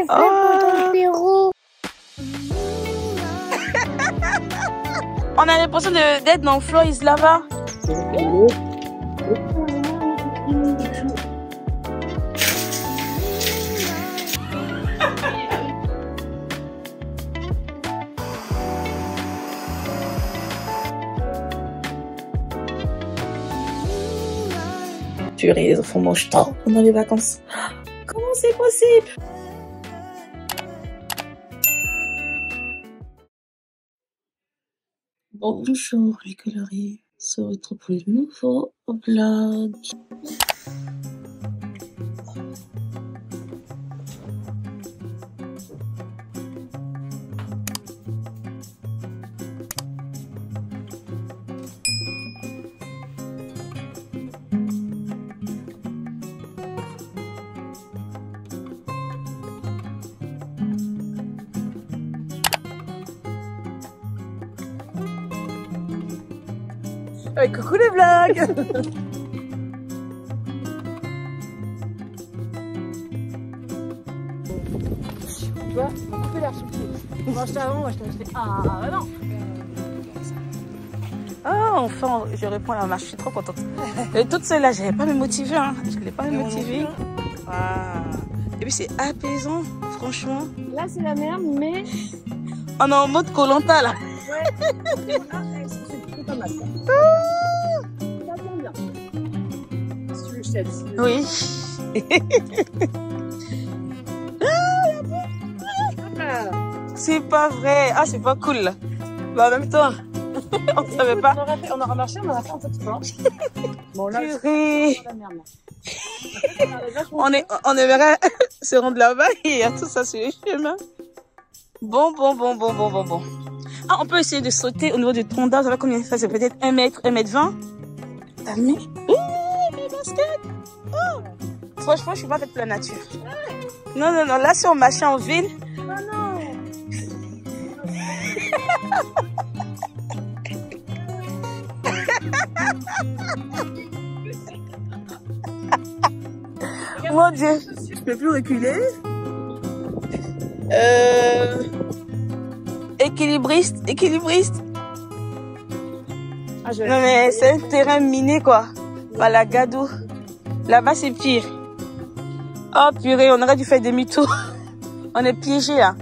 fait pour ton bureau? On a l'impression d'être dans Floor is Lava. Purée, les enfants mangent trop pendant les vacances. Comment c'est possible? Bonjour les coloriers, on se retrouve pour le nouveau vlog. Coucou les vlogs. Tu vois, on va couper l'air subtil. Moi j'étais avant, moi je t'avais fait ah non. Ah enfin, je réponds à la marche, je suis trop contente. Et toute seule là, j'avais pas me motiver, hein. Je n'allais pas me motiver. Ah. Et puis c'est apaisant, franchement. Là c'est la merde, mais on est en mode Koh-Lanta là. Ouais. C'est pas mal ça. Ça tombe bien. Si tu veux, je t'aide. Oui. C'est pas vrai. Ah, c'est pas cool. Bah, en même temps, on savait pas. On aura marché, on aura fait un peu de sport. Bon, là, purée. C'est la merde. On aimerait se rendre là-bas et il y a tout ça sur les chemins. Bon. Ah, on peut essayer de sauter au niveau du tronc d'arbre. Vous savez combien ça? C'est peut-être 1 mètre, 1 mètre 20. T'as mis? Oui, mes baskets. Oh. Franchement, je suis pas faite pour la nature. Non. Là, si on marchait en ville. Oh non. Mon Dieu. Je peux plus reculer. Équilibriste. Ah, non mais c'est un terrain miné quoi. Voilà, Gadou. Là-bas c'est pire. Oh purée, on aurait dû faire demi-tour. On est piégé là.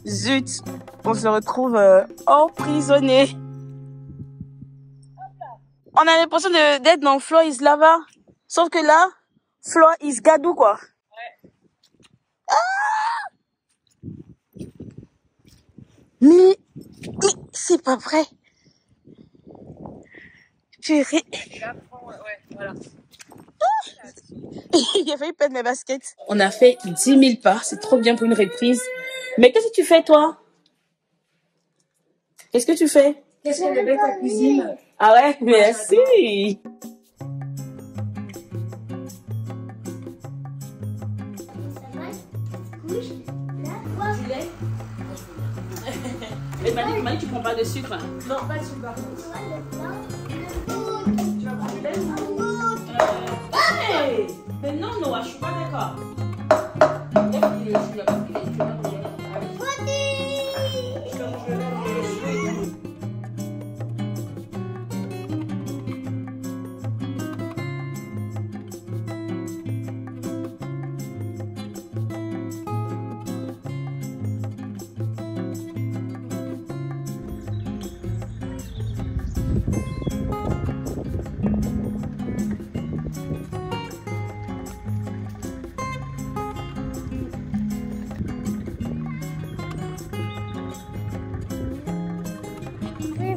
Zut. On se retrouve emprisonné. On a l'impression d'être dans Floor is Lava. Sauf que là, Floor is Gadou quoi. Ouais. Ah mais c'est pas vrai. Purée. Ouais, voilà. Il a failli perdre mes baskets. On a fait 10 000 pas. C'est trop bien pour une reprise. Mais qu'est-ce que tu fais, toi? Qu'est-ce que tu fais? Qu'est-ce qu'elle avait ta cuisine? Ah ouais, merci. Mais Mali, tu prends pas de sucre? Non, pas de sucre. Tu vas prendre du lait? Hey! Mais non, Noah, je suis pas d'accord.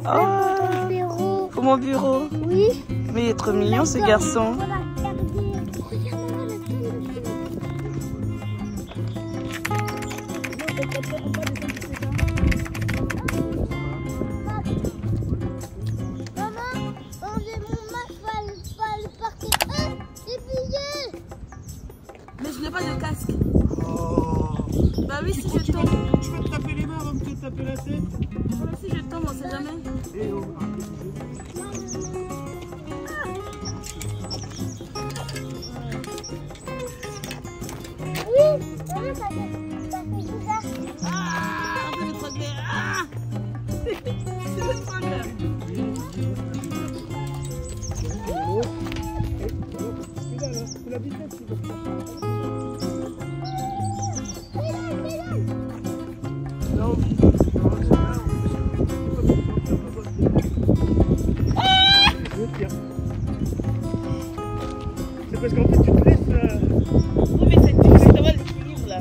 Oh, pour mon bureau. Oui. Mais il est trop mignon ce garçon. Voilà, regardez. Regarde maman, j'ai mon masque, pas le parquet. J'ai pillé. Mais je n'ai pas de casque. Oh. Bah oui, si je tombe. Tu vas te taper les mains avant de te taper la tête. Si je tombe, on sait jamais. Eh oh. Oui. Maman, ça fait bizarre. Ah, on fait le progrès. Ah. C'est le progrès. C'est la vitesse. Non, c'est parce qu'en fait tu te laisses. Oui, mais c'est difficile d'avoir l'équilibre là.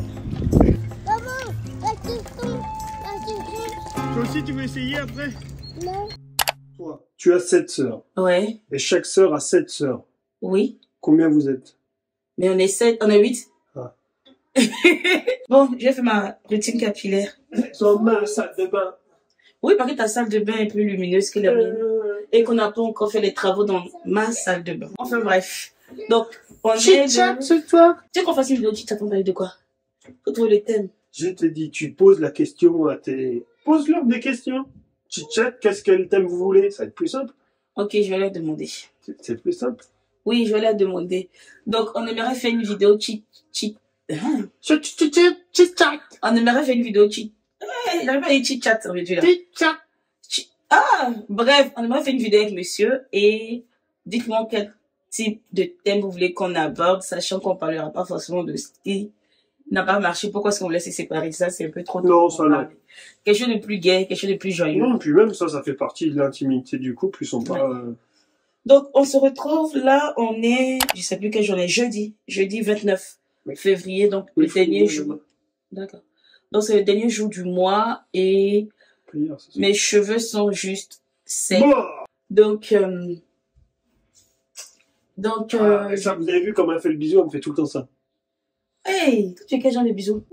Maman, la question. Toi aussi tu veux essayer après? Non. Toi, tu as 7 sœurs. Ouais, Et chaque sœur a 7 sœurs. oui. Combien vous êtes? Mais on est 7, on est 8. Ah. Bon, je vais faire ma routine capillaire. Sans main, salle de bain. Oui, parce que ta salle de bain est plus lumineuse que la mienne. Et qu'on n'a pas encore fait les travaux dans ma salle de bain. Enfin bref. Donc, on est... Chit-chat ce soir. Tu sais qu'on fasse une vidéo chit-chat, on parle de quoi? Faut trouver le thème. Je te dis, tu poses la question à tes... Pose-leur des questions. Chit-chat, quel thème vous voulez? Ça va être plus simple. Ok, je vais leur demander. C'est plus simple. Oui, je vais leur demander. Donc, on aimerait faire une vidéo chit-chat. Chit-chat. On aimerait faire une vidéo j'avais pas dit chit-chat aujourd'hui là. Chit-chat. Ah, bref, on aimerait faire une vidéo avec monsieur et dites-moi quel type de thème vous voulez qu'on aborde, sachant qu'on parlera pas forcément de ce qui n'a pas marché. Pourquoi est-ce qu'on voulait se séparer? Ça, c'est un peu trop tôt Non, pour ça non. parler. Quelque chose de plus gai, quelque chose de plus joyeux. Non, puis même ça fait partie de l'intimité du couple. Ils sont pas... Donc, on se retrouve là, on est, je sais plus quelle journée, jeudi 29 Oui. février, donc le dernier jour. D'accord. Donc, c'est le dernier jour du mois et Prière, c'est ça. mes cheveux sont juste secs. Bon. Donc, Et ça, vous avez vu comment elle fait le bisou? Elle me fait tout le temps ça. hey, tu es quel genre de bisous?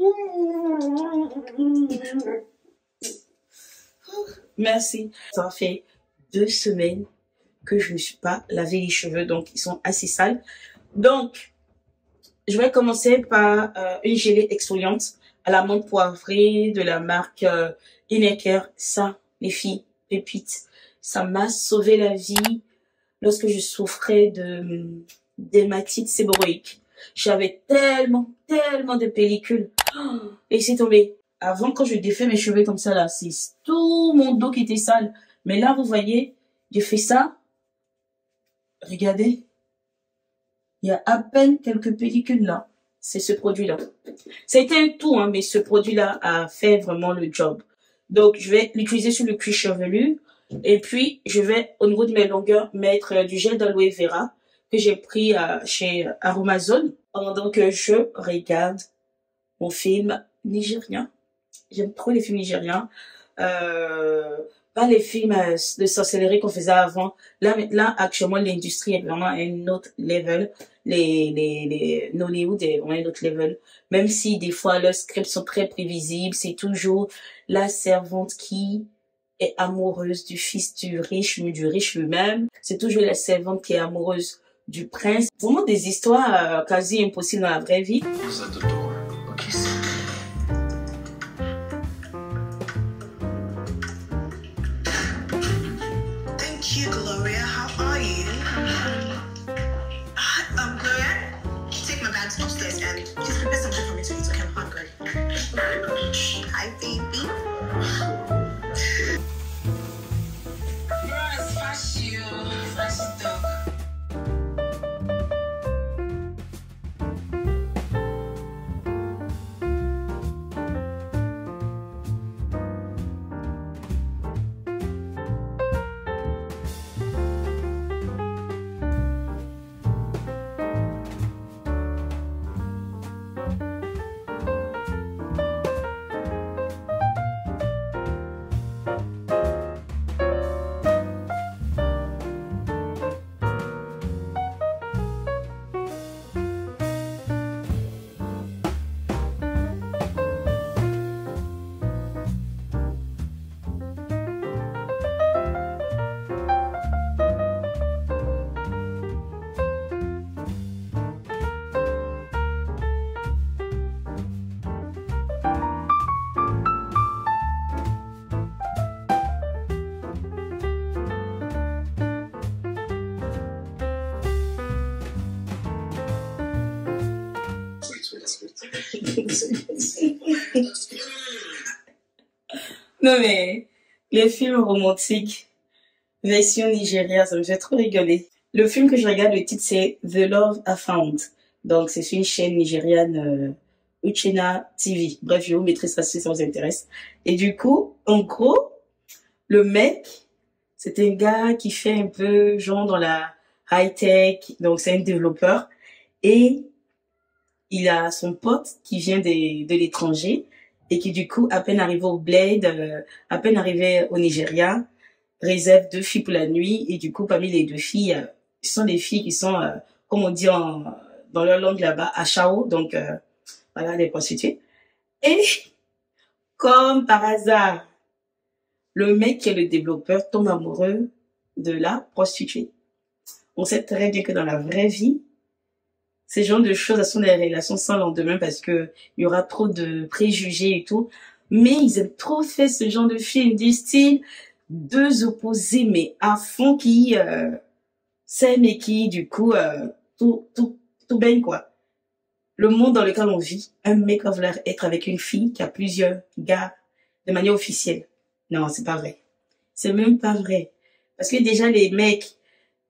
Merci. Ça fait 2 semaines que je ne suis pas lavé les cheveux, donc ils sont assez sales. Donc, je vais commencer par une gelée exfoliante à la menthe poivrée de la marque Inneker. Ça, les filles, pépites, ça m'a sauvé la vie lorsque je souffrais de dermatite séborrhéique. J'avais tellement de pellicules. Oh, et c'est tombé. Avant, quand je défais mes cheveux comme ça, là, c'est tout mon dos qui était sale. Mais là, vous voyez, j'ai fait ça. Regardez. Il y a à peine quelques pellicules là. C'est ce produit-là. C'était un tout, hein, mais ce produit-là a fait vraiment le job. Donc, je vais l'utiliser sur le cuir chevelu. Et puis, je vais, au niveau de mes longueurs, mettre du gel d'aloe vera que j'ai pris chez Aromazone pendant que je regarde mon film nigérien. J'aime trop les films nigériens. Pas les films de sorcellerie qu'on faisait avant. Là, actuellement, l'industrie est vraiment à un autre level. Les Nollywood est vraiment à un autre level. Même si des fois, leurs scripts sont très prévisibles, c'est toujours la servante qui est amoureuse du fils du riche lui-même. C'est toujours la servante qui est amoureuse du prince. Vraiment des histoires quasi impossibles dans la vraie vie. Thank you, Gloria. How are you? Gloria, take my bags upstairs and just prepare something for me to eat. Okay, I'm hungry. Hi, baby. Yes, fashion dog. Non mais, les films romantiques, version Nigeria, ça me fait trop rigoler. Le film que je regarde, le titre c'est The Love I Found. Donc c'est sur une chaîne nigériane, Uchena TV. Bref, je vous mettrai ça si ça vous intéresse. Et du coup, en gros, le mec, c'est un gars qui fait un peu genre dans la high-tech, donc c'est un développeur. Et il a son pote qui vient de l'étranger et qui du coup, à peine arrivé au bled, à peine arrivé au Nigeria, réserve 2 filles pour la nuit. Et du coup, parmi les 2 filles, ce sont des filles qui sont, comme on dit dans leur langue là-bas, achao, donc voilà, des prostituées. Et comme par hasard, le mec qui est le développeur tombe amoureux de la prostituée. On sait très bien que dans la vraie vie, ces genres de choses, sont des relations sans lendemain parce que il y aura trop de préjugés et tout. Mais ils aiment trop faire ce genre de film du style 2 opposés mais à fond qui s'aiment et qui du coup tout baigne quoi. Le monde dans lequel on vit, un mec va vouloir être avec une fille qui a plusieurs gars de manière officielle. Non, c'est pas vrai. C'est même pas vrai. Parce que déjà les mecs,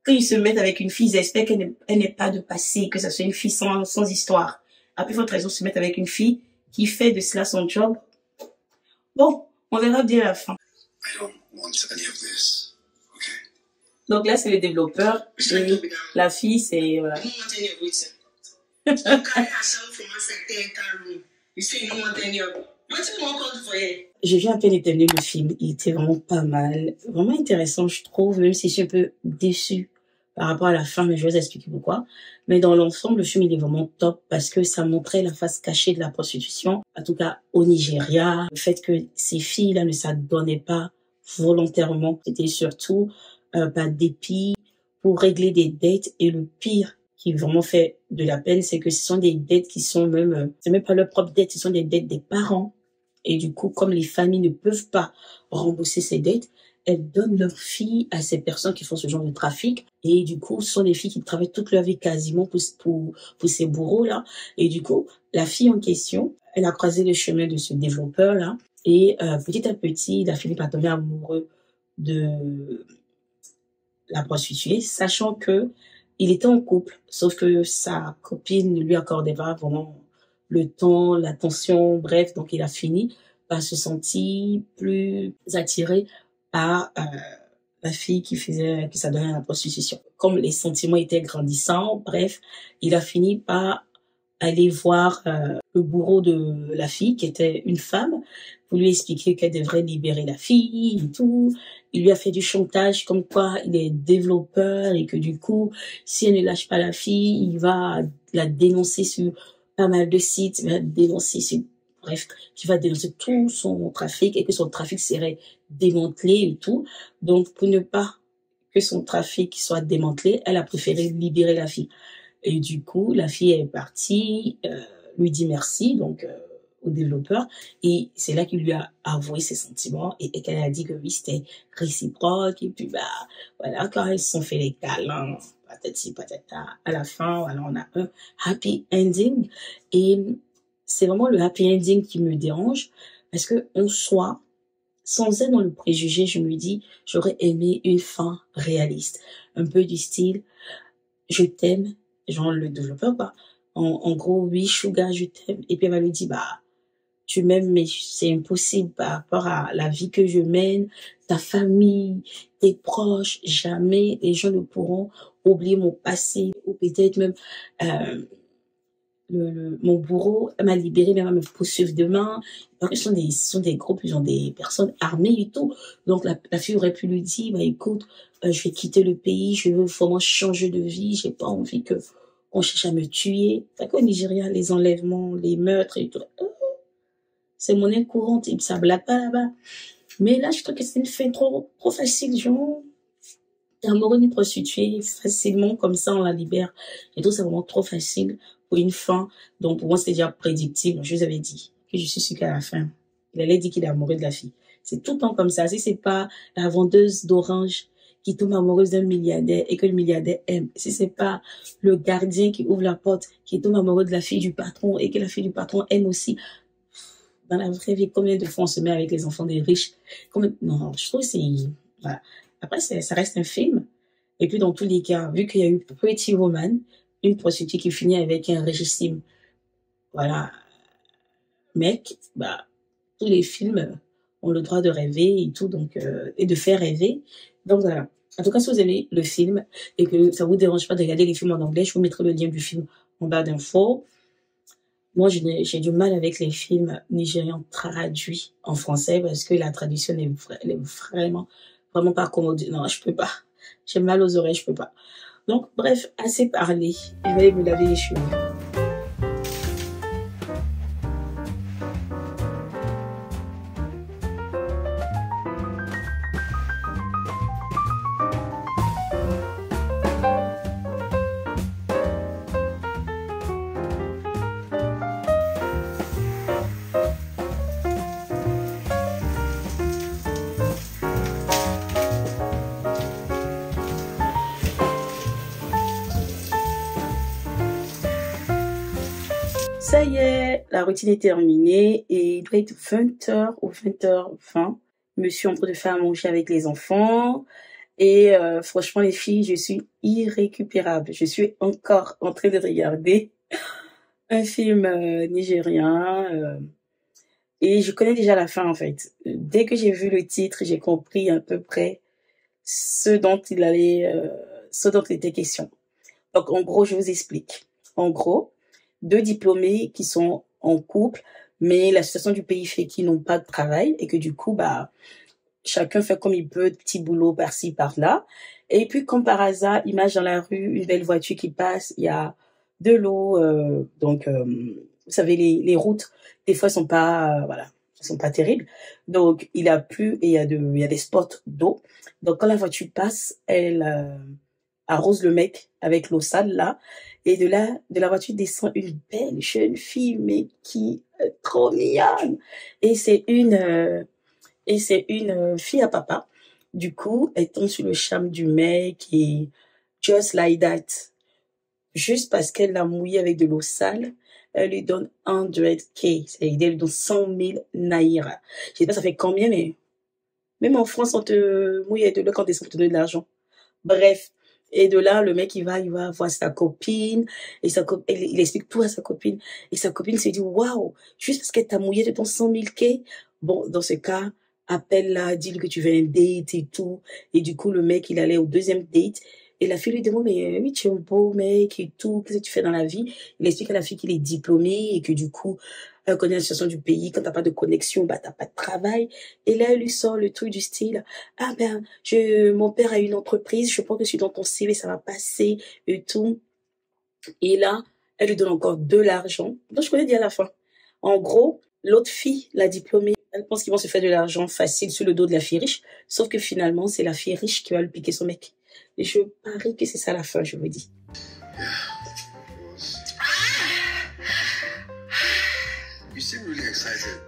quand ils se mettent avec une fille, ils espèrent qu'elle n'ait pas de passé, que ça soit une fille sans histoire. Après, votre raison se mettre avec une fille qui fait de cela son job. Bon, on verra bien à la fin. I don't want any of this. Okay. Donc là, c'est le développeur. Et la fille, c'est... Voilà. I don't want any of it. You carry herself from outside the entire room. You say you don't want any of it. What you want called for here? J'ai vu à peine éternuer le film. Il était vraiment pas mal. Vraiment intéressant, je trouve, même si je suis un peu déçue par rapport à la fin, mais je vais vous expliquer pourquoi. Mais dans l'ensemble, le film, il est vraiment top parce que ça montrait la face cachée de la prostitution, en tout cas au Nigeria. Le fait que ces filles-là ne s'adonnaient pas volontairement, c'était surtout par dépit pour régler des dettes. Et le pire qui vraiment fait de la peine, c'est que ce sont des dettes qui sont même, c'est même pas leurs propres dettes, ce sont des dettes des parents. Et du coup, comme les familles ne peuvent pas rembourser ces dettes, elles donnent leurs filles à ces personnes qui font ce genre de trafic. Et du coup, ce sont des filles qui travaillent toute leur vie quasiment pour ces bourreaux-là. Et du coup, la fille en question, elle a croisé le chemin de ce développeur-là. Et petit à petit, il a fini par tomber amoureux de la prostituée, sachant que il était en couple, sauf que sa copine ne lui accordait pas vraiment le temps, l'attention, bref, donc il a fini par se sentir plus attiré par la fille qui s'adonnait à la prostitution. Comme les sentiments étaient grandissants, bref, il a fini par aller voir le bourreau de la fille, qui était une femme, pour lui expliquer qu'elle devrait libérer la fille et tout. Il lui a fait du chantage comme quoi il est développeur et que du coup, si elle ne lâche pas la fille, il va la dénoncer sur pas mal de sites, il va dénoncer sur, bref, qui va dénoncer tout son trafic et que son trafic serait démantelé et tout. Donc, pour ne pas que son trafic soit démantelé, elle a préféré libérer la fille. Et du coup, la fille est partie, lui dit merci, donc au développeur, et c'est là qu'il lui a avoué ses sentiments et qu'elle a dit que oui, c'était réciproque. Et puis bah voilà, quand ils se sont fait les câlins, patati patata, à la fin, voilà, on a un happy ending. Et c'est vraiment le happy ending qui me dérange parce que en soi, sans être dans le préjugé, je me dis, j'aurais aimé une fin réaliste, un peu du style, je t'aime, genre le développeur, quoi. En gros, oui, Sugar, je t'aime. Et puis elle va lui dire, bah, tu m'aimes, mais c'est impossible par rapport à la vie que je mène, ta famille, tes proches, jamais les gens ne pourront oublier mon passé, ou peut-être même mon bourreau m'a libéré, mais va me poursuivre demain. Ce sont des groupes, ils ont des personnes armées et tout. Donc la fille aurait pu lui dire, bah écoute, je vais quitter le pays, je veux vraiment changer de vie, j'ai pas envie que on cherche à me tuer. Fait qu'au Nigeria, les enlèvements, les meurtres et tout, c'est monnaie courante, et ça blague pas là-bas. Mais là, je trouve que c'est une fin trop facile, genre, t'es amoureux d'une prostituée, facilement, comme ça, on la libère. Et tout, c'est vraiment trop facile pour une fin. Donc, pour moi, c'était déjà prédictible. Je vous avais dit que je suis sûre qu'à la fin, il allait dire qu'il est amoureux de la fille. C'est tout le temps comme ça. Si c'est pas la vendeuse d'orange qui tombe amoureuse d'un milliardaire et que le milliardaire aime, si c'est pas le gardien qui ouvre la porte, qui tombe amoureux de la fille du patron et que la fille du patron aime aussi, dans la vraie vie, combien de fois on se met avec les enfants des riches? Non, je trouve que c'est... Voilà. Après, ça reste un film. Et puis, dans tous les cas, vu qu'il y a eu Pretty Woman, une prostituée qui finit avec un richissime, voilà, mec, bah, tous les films ont le droit de rêver et tout, donc, et de faire rêver. Donc, voilà. En tout cas, si vous aimez le film et que ça vous dérange pas de regarder les films en anglais, je vous mettrai le lien du film en barre d'infos. Moi, j'ai du mal avec les films nigérians traduits en français parce que la traduction est vraiment pas commode. Non, je peux pas. J'ai mal aux oreilles, je peux pas. Donc, bref, assez parlé. Je vais aller me laver les cheveux. Ça y est, la routine est terminée et il doit être 20h ou 20h20. Je me suis en train de faire à manger avec les enfants et franchement les filles, je suis irrécupérable. Je suis encore en train de regarder un film nigérien et je connais déjà la fin en fait. Dès que j'ai vu le titre, j'ai compris à peu près ce dont il était question. Donc en gros, je vous explique. En gros, 2 diplômés qui sont en couple, mais la situation du pays fait qu'ils n'ont pas de travail et que du coup, bah, chacun fait comme il peut, petit boulot par-ci, par-là. Et puis, comme par hasard, il marche dans la rue, une belle voiture qui passe, il y a de l'eau, donc, vous savez, les routes, des fois, sont pas, voilà, sont pas terribles. Donc, il a plu et il y a des spots d'eau. Donc, quand la voiture passe, elle arrose le mec avec l'eau sale, là. Et de la voiture descend une belle jeune fille, mais qui est trop mignonne. Et c'est une fille à papa. Du coup, elle tombe sur le charme du mec et just like that. Juste parce qu'elle l'a mouillé avec de l'eau sale, elle lui donne 100K. C'est-à-dire, elle lui donne 100 000 naira. Je sais pas ça fait combien, mais même en France, on te mouille avec de l'eau quand on te donne de l'argent. Bref. Et de là, le mec, il va voir sa copine, et il explique tout à sa copine, et sa copine se dit, waouh, juste parce qu'elle t'a mouillé de ton 100 000 K. Bon, dans ce cas, appelle-la, dis-lui que tu veux un date et tout. Et du coup, le mec, il allait au deuxième date, et la fille lui demande, mais oui, tu es un beau mec et tout, qu'est-ce que tu fais dans la vie? Il explique à la fille qu'il est diplômé, et que du coup, elle connaît la situation du pays, quand t'as pas de connexion, bah, t'as pas de travail. Et là, elle lui sort le truc du style, ah ben, mon père a une entreprise, je pense que je suis dans ton CV, ça va passer, et tout. Et là, elle lui donne encore de l'argent. Donc, je connais dire à la fin. En gros, l'autre fille, la diplômée, elle pense qu'ils vont se faire de l'argent facile sur le dos de la fille riche, sauf que finalement, c'est la fille riche qui va lui piquer son mec. Et je parie que c'est ça la fin, je vous dis. You seem really excited.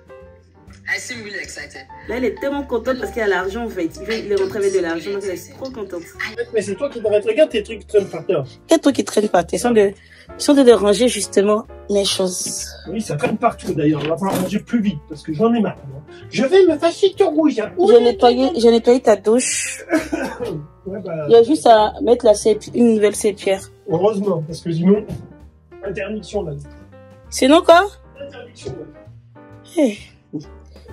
I seem really excited. Là, elle est tellement contente parce qu'il y a l'argent en fait. Il est rentré avec de l'argent, donc elle est trop contente. Mais c'est toi qui t'arrêtes. Regarde tes trucs qui traînent par terre. Quel truc qui traîne par terre? Ils sont de ranger justement mes choses. Oui, ça traîne partout d'ailleurs. On va falloir ranger plus vite parce que j'en ai marre. Je vais me fâcher tout rouge. Hein. J'ai nettoyé ta douche. Ouais, bah, Il y a juste à mettre une nouvelle serpillière. heureusement, parce que sinon, interdiction là. Sinon quoi? Interdiction là. Hey.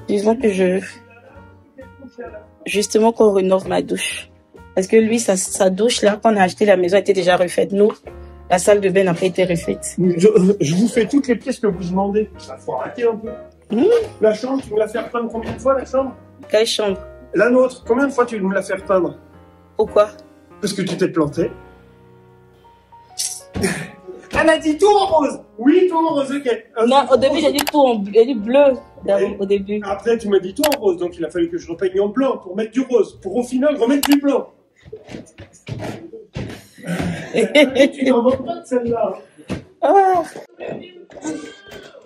Disons que justement qu'on rénove ma douche. Parce que lui, sa douche là, quand on a acheté la maison, était déjà refaite. Nous, la salle de bain n'a pas été refaite. Je vous fais toutes les pièces que vous demandez. Il faut arrêter un peu. La chambre, tu me l'as fait repeindre combien de fois la chambre? Quelle chambre? La nôtre, combien de fois tu me l'as fait repeindre? Pourquoi? Parce que tu t'es planté. Elle a dit tout en rose. Oui, tout en rose, ok. Non, au début, j'ai dit bleu. Au début. Après, tu m'as dit tout en rose, donc il a fallu que je repeigne en blanc pour mettre du rose, pour au final remettre du blanc. Tu n'en manques pas de celle-là. Ah.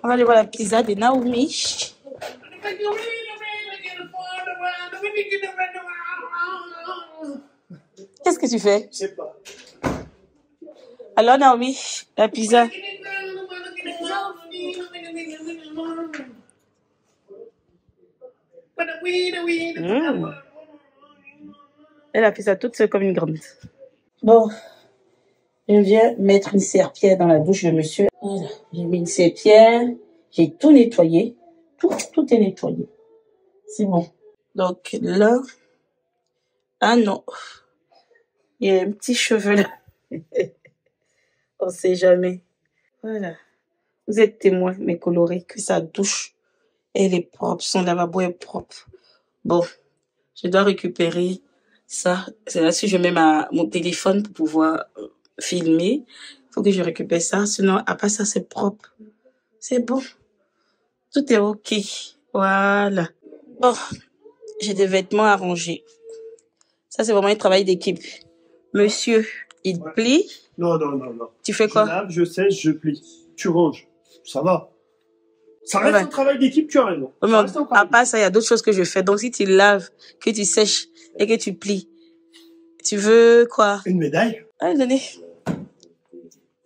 On va aller voir la pizza de Naomi. Qu'est-ce que tu fais? Je sais pas. Alors, Naomi, la pizza. Elle a fait ça toute seule comme une grande. Bon, je viens mettre une serpillère dans la douche de monsieur. Voilà, j'ai mis une serpillère, j'ai tout nettoyé. Tout est nettoyé. C'est bon. Donc là, ah non, il y a un petit cheveu là. On sait jamais. Voilà. Vous êtes témoins, mes colorés, que sa douche, elle est propre, son lavabo est propre. Bon, je dois récupérer ça. C'est là que je mets mon téléphone pour pouvoir filmer. Faut que je récupère ça, sinon, à part ça, c'est propre. C'est bon. Tout est OK. Voilà. Bon, j'ai des vêtements à ranger. Ça, c'est vraiment un travail d'équipe. Monsieur, il plie. Non. Tu fais quoi? Je lave, je sèche, je plie. Tu ranges. Ça va. Ça reste un travail d'équipe, tu as raison. Ouais, mais à part ça, il y a d'autres choses que je fais. Donc, si tu laves, que tu sèches et que tu plies, tu veux quoi? Une médaille? Allez, donnez.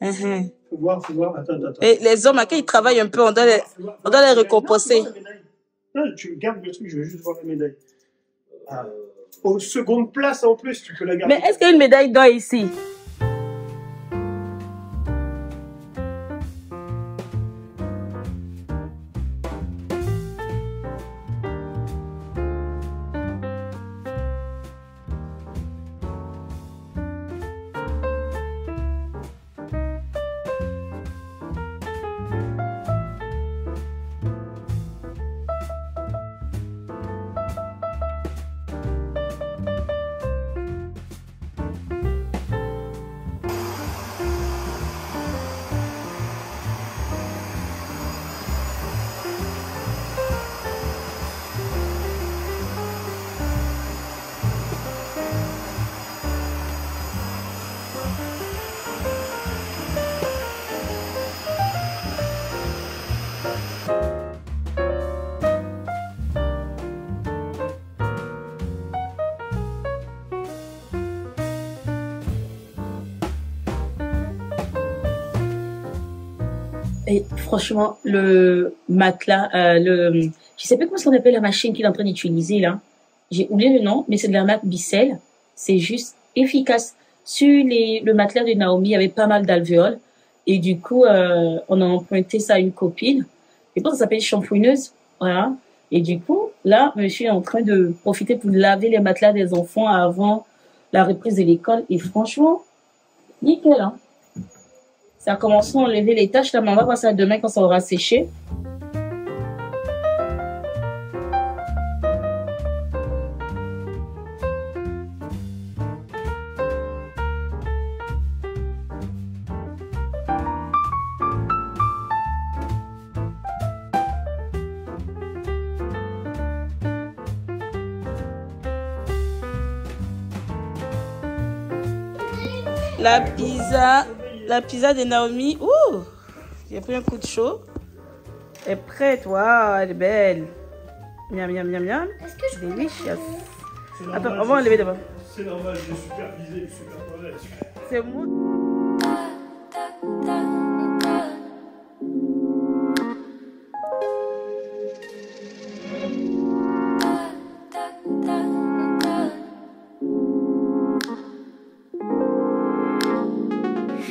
Faut voir. Attends. Et les hommes, à qui ils travaillent un peu, on doit les récompenser. Non, tu gardes le truc, je veux juste voir la médaille. Aux secondes places en plus, tu peux la garder. Mais est-ce qu'il y a une médaille d'or ici? Et franchement, le matelas, je sais pas comment on appelle la machine qu'il est en train d'utiliser là. J'ai oublié le nom, mais c'est de la marque Bissell. C'est juste efficace. Sur le matelas de Naomi, il y avait pas mal d'alvéoles. Et du coup, on a emprunté ça à une copine. Je pense que ça s'appelle shampooineuse. Voilà. Et du coup, là, je suis en train de profiter pour laver les matelas des enfants avant la reprise de l'école. Et franchement, nickel, hein. Ça a commencé à enlever les taches, là, mais on va voir ça demain quand ça aura séché. La pizza de Naomi. Ouh! J'ai pris un coup de chaud. Elle est prête. Waouh, elle est belle. Miam. Est-ce que je peux Delicious. Attends, on va enlever d'abord. C'est normal, j'ai supervisé, supervisé. C'est moi.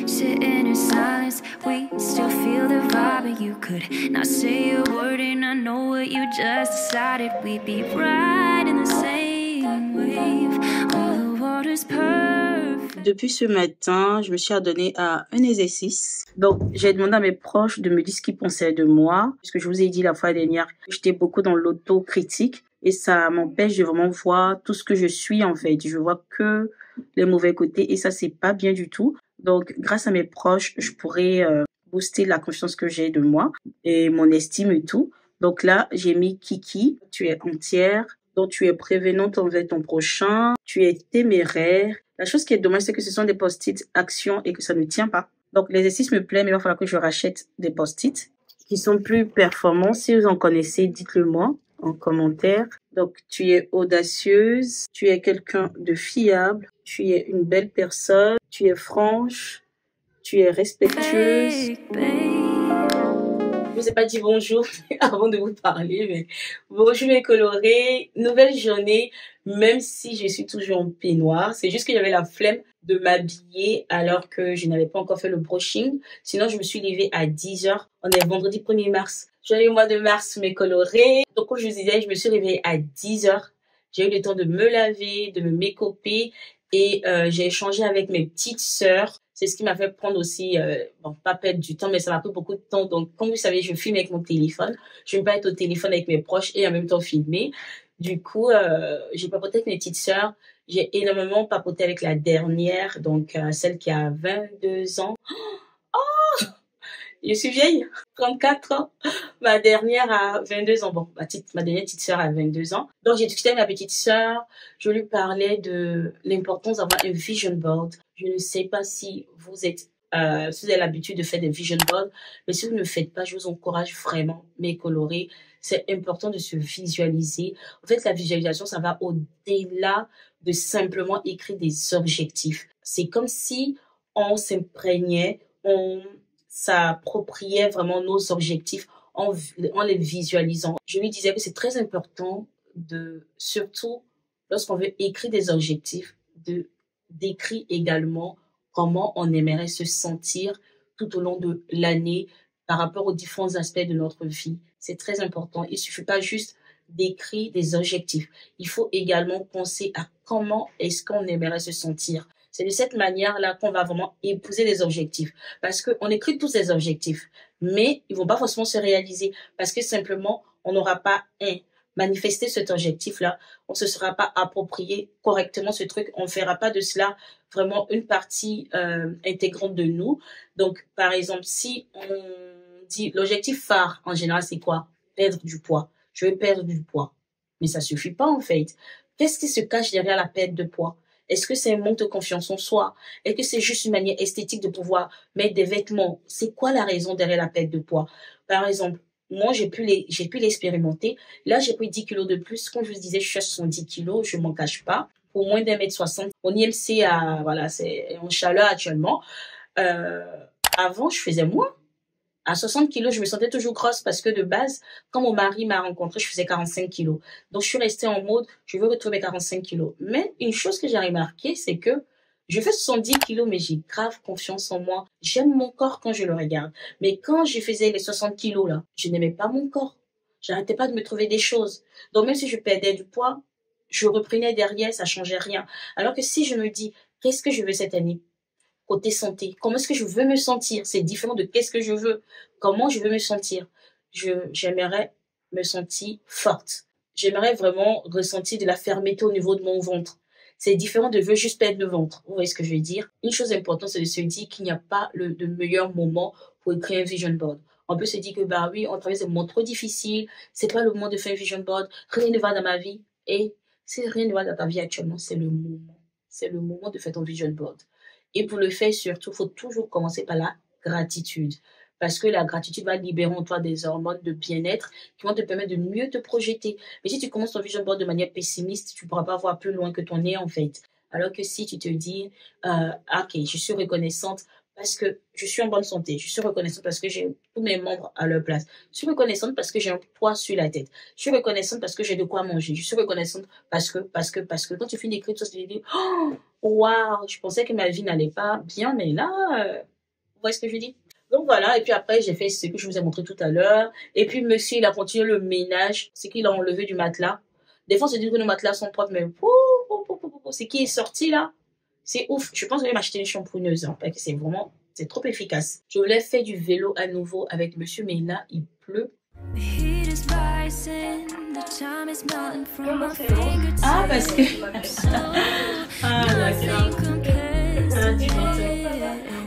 Sitting in silence, we still feel the vibe, and you could not say a word, and I know what you just decided. We'd be right in the same wave. Oh, the water's perfect. Depuis ce matin, je me suis adonnée à un exercice. Donc, j'ai demandé à mes proches de me dire ce qu'ils pensaient de moi. Puisque je vous ai dit la fois dernière, j'étais beaucoup dans l'autocritique. Et ça m'empêche de vraiment voir tout ce que je suis, en fait. Je vois que les mauvais côtés. Et ça, c'est pas bien du tout. Donc, grâce à mes proches, je pourrais booster la confiance que j'ai de moi et mon estime et tout. Donc là, j'ai mis Kiki. Tu es entière. Donc, tu es prévenante envers ton prochain. Tu es téméraire. La chose qui est dommage, c'est que ce sont des post-it actions et que ça ne tient pas. Donc, l'exercice me plaît, mais il va falloir que je rachète des post-it qui sont plus performants. Si vous en connaissez, dites-le moi en commentaire. Donc, tu es audacieuse, tu es quelqu'un de fiable, tu es une belle personne, tu es franche, tu es respectueuse. Je vous ai pas dit bonjour avant de vous parler, mais bonjour mes colorés, nouvelle journée, même si je suis toujours en peignoir, c'est juste que j'avais la flemme de m'habiller alors que je n'avais pas encore fait le brushing. Sinon, je me suis levée à 10h. On est vendredi 1er mars. Joyeux mois de mars, mes colorés. Donc, comme je vous disais, je me suis réveillée à 10h. J'ai eu le temps de me laver, de me make-upper et j'ai échangé avec mes petites sœurs. C'est ce qui m'a fait prendre aussi, bon, pas perdre du temps, mais ça m'a pris beaucoup de temps. Donc, comme vous savez, je filme avec mon téléphone. Je ne peux pas être au téléphone avec mes proches et en même temps filmer. Du coup, j'ai papoté avec mes petites sœurs. J'ai énormément papoté avec la dernière, donc celle qui a 22 ans. Oh, je suis vieille, 34 ans. Ma dernière a 22 ans. Bon, ma dernière petite sœur a 22 ans. Donc, j'ai discuté avec ma petite sœur. Je lui parlais de l'importance d'avoir un vision board. Je ne sais pas si vous êtes, si vous avez l'habitude de faire des vision boards, mais si vous ne le faites pas, je vous encourage vraiment, mes colorés. C'est important de se visualiser. En fait, la visualisation, ça va au-delà de simplement écrire des objectifs. C'est comme si on s'imprégnait, on s'appropriait vraiment nos objectifs en les visualisant. Je lui disais que c'est très important de, surtout lorsqu'on veut écrire des objectifs, d'écrire également comment on aimerait se sentir tout au long de l'année par rapport aux différents aspects de notre vie. C'est très important. Il suffit pas juste d'écrire des objectifs. Il faut également penser à comment est-ce qu'on aimerait se sentir. C'est de cette manière-là qu'on va vraiment épouser les objectifs. Parce qu'on écrit tous ces objectifs, mais ils vont pas forcément se réaliser parce que simplement, on n'aura pas manifesté cet objectif-là. On se sera pas approprié correctement ce truc. On ne fera pas de cela vraiment une partie intégrante de nous. Donc, par exemple, si on dit l'objectif phare, en général, c'est quoi? Perdre du poids. Je veux perdre du poids. Mais ça suffit pas, en fait. Qu'est-ce qui se cache derrière la perte de poids? Est-ce que c'est un manque de confiance en soi? Est-ce que c'est juste une manière esthétique de pouvoir mettre des vêtements? C'est quoi la raison derrière la perte de poids? Par exemple, moi, j'ai pu l'expérimenter. Là, j'ai pris 10 kilos de plus. Comme je vous disais, je suis à 70 kilos. Je m'en cache pas. Pour moins d'1m60. Mon IMC c'est en chaleur actuellement. Avant, je faisais moins. À 60 kilos, je me sentais toujours grosse parce que de base, quand mon mari m'a rencontré, je faisais 45 kilos. Donc, je suis restée en mode, je veux retrouver 45 kilos. Mais une chose que j'ai remarqué, c'est que je fais 70 kilos, mais j'ai grave confiance en moi. J'aime mon corps quand je le regarde. Mais quand je faisais les 60 kilos, là, je n'aimais pas mon corps. J'arrêtais pas de me trouver des choses. Donc, même si je perdais du poids, je reprenais derrière, ça changeait rien. Alors que si je me dis, qu'est-ce que je veux cette année? Côté santé, comment est-ce que je veux me sentir? C'est différent de qu'est-ce que je veux. Comment je veux me sentir? J'aimerais me sentir forte. J'aimerais vraiment ressentir de la fermeté au niveau de mon ventre. C'est différent de veux juste perdre le ventre. Vous voyez ce que je veux dire? Une chose importante, c'est de se dire qu'il n'y a pas de meilleur moment pour écrire un vision board. On peut se dire que, bah oui, on traverse des moments trop difficiles. C'est pas le moment de faire un vision board. Rien ne va dans ma vie. Et si rien ne va dans ta vie actuellement, c'est le moment. C'est le moment de faire ton vision board. Et pour le faire, surtout, il faut toujours commencer par la gratitude. Parce que la gratitude va libérer en toi des hormones de bien-être qui vont te permettre de mieux te projeter. Mais si tu commences ton vision board de manière pessimiste, tu ne pourras pas voir plus loin que ton nez, en fait. Alors que si tu te dis, ok, je suis reconnaissante parce que je suis en bonne santé. Je suis reconnaissante parce que j'ai tous mes membres à leur place. Je suis reconnaissante parce que j'ai un toit sur la tête. Je suis reconnaissante parce que j'ai de quoi manger. Je suis reconnaissante parce que quand tu finis d'écrire tout ça, tu te dis, oh, waouh, je pensais que ma vie n'allait pas bien, mais là, vous voyez ce que je dis? Donc voilà, et puis après, j'ai fait ce que je vous ai montré tout à l'heure. Et puis, monsieur, il a continué le ménage. C'est qu'il a enlevé du matelas. Des fois, on se dit que nos matelas sont propres, mais c'est qui est sorti là? C'est ouf. Je pense que je vais m'acheter une shampooineuse, hein, parce que c'est trop efficace. Je voulais faire du vélo à nouveau avec monsieur, mais là, il pleut. Ah, parce que... ah, d'accord.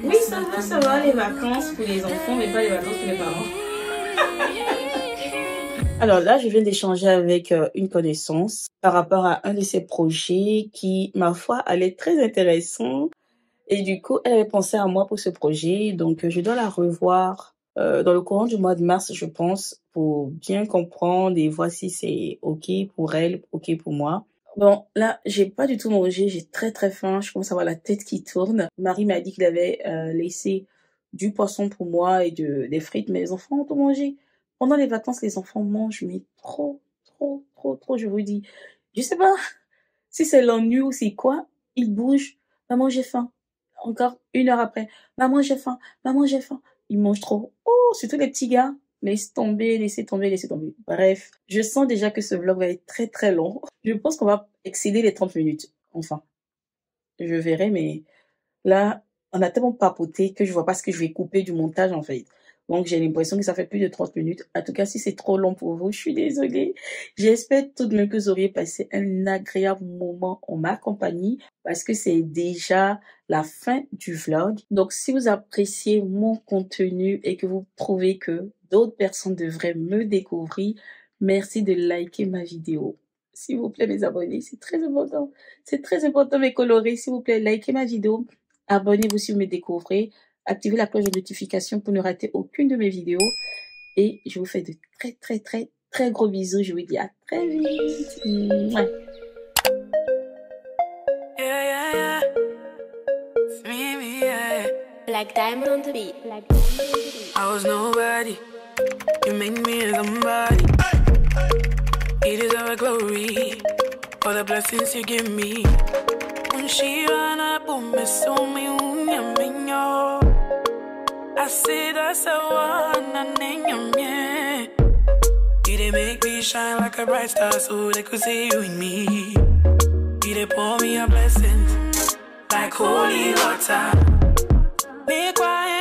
Oui, ça va, les vacances pour les enfants, mais pas les vacances pour les parents. Alors là, je viens d'échanger avec une connaissance par rapport à un de ses projets qui, ma foi, allait très intéressant. Et du coup, elle avait pensé à moi pour ce projet. Donc, je dois la revoir dans le courant du mois de mars, je pense, pour bien comprendre et voir si c'est OK pour elle, OK pour moi. Bon, là, j'ai pas du tout mangé, j'ai très très faim, je commence à avoir la tête qui tourne. Marie m'a dit qu'il avait laissé du poisson pour moi et des frites, mais les enfants ont tout mangé. Pendant les vacances, les enfants mangent, mais trop, je vous dis. Je sais pas si c'est l'ennui ou c'est quoi, ils bougent. Maman, j'ai faim. Encore 1 heure après. Maman, j'ai faim. Maman, j'ai faim. Ils mangent trop. Oh, surtout les petits gars. Laissez tomber, laissez tomber, laissez tomber. Bref, je sens déjà que ce vlog va être très très long. Je pense qu'on va excéder les 30 minutes. Enfin, je verrai, mais là, on a tellement papoté que je vois pas ce que je vais couper du montage en fait. Donc, j'ai l'impression que ça fait plus de 30 minutes. En tout cas, si c'est trop long pour vous, je suis désolée. J'espère tout de même que vous auriez passé un agréable moment en ma compagnie parce que c'est déjà la fin du vlog. Donc, si vous appréciez mon contenu et que vous trouvez que d'autres personnes devraient me découvrir, merci de liker ma vidéo. S'il vous plaît, mes abonnés, c'est très important. C'est très important, mes colorés. S'il vous plaît, likez ma vidéo. Abonnez-vous si vous me découvrez. Activez la cloche de notification pour ne rater aucune de mes vidéos. Et je vous fais de très gros bisous. Je vous dis à très vite. Mouah. Black Diamond on the beat. I was nobody. You made me somebody. It is our glory for the blessings you give me. When she ran up on me, so me unyaminyo. I see that's the one I name. You they make me shine like a bright star, so they could see you in me. You they pour me a blessing like holy water. Make why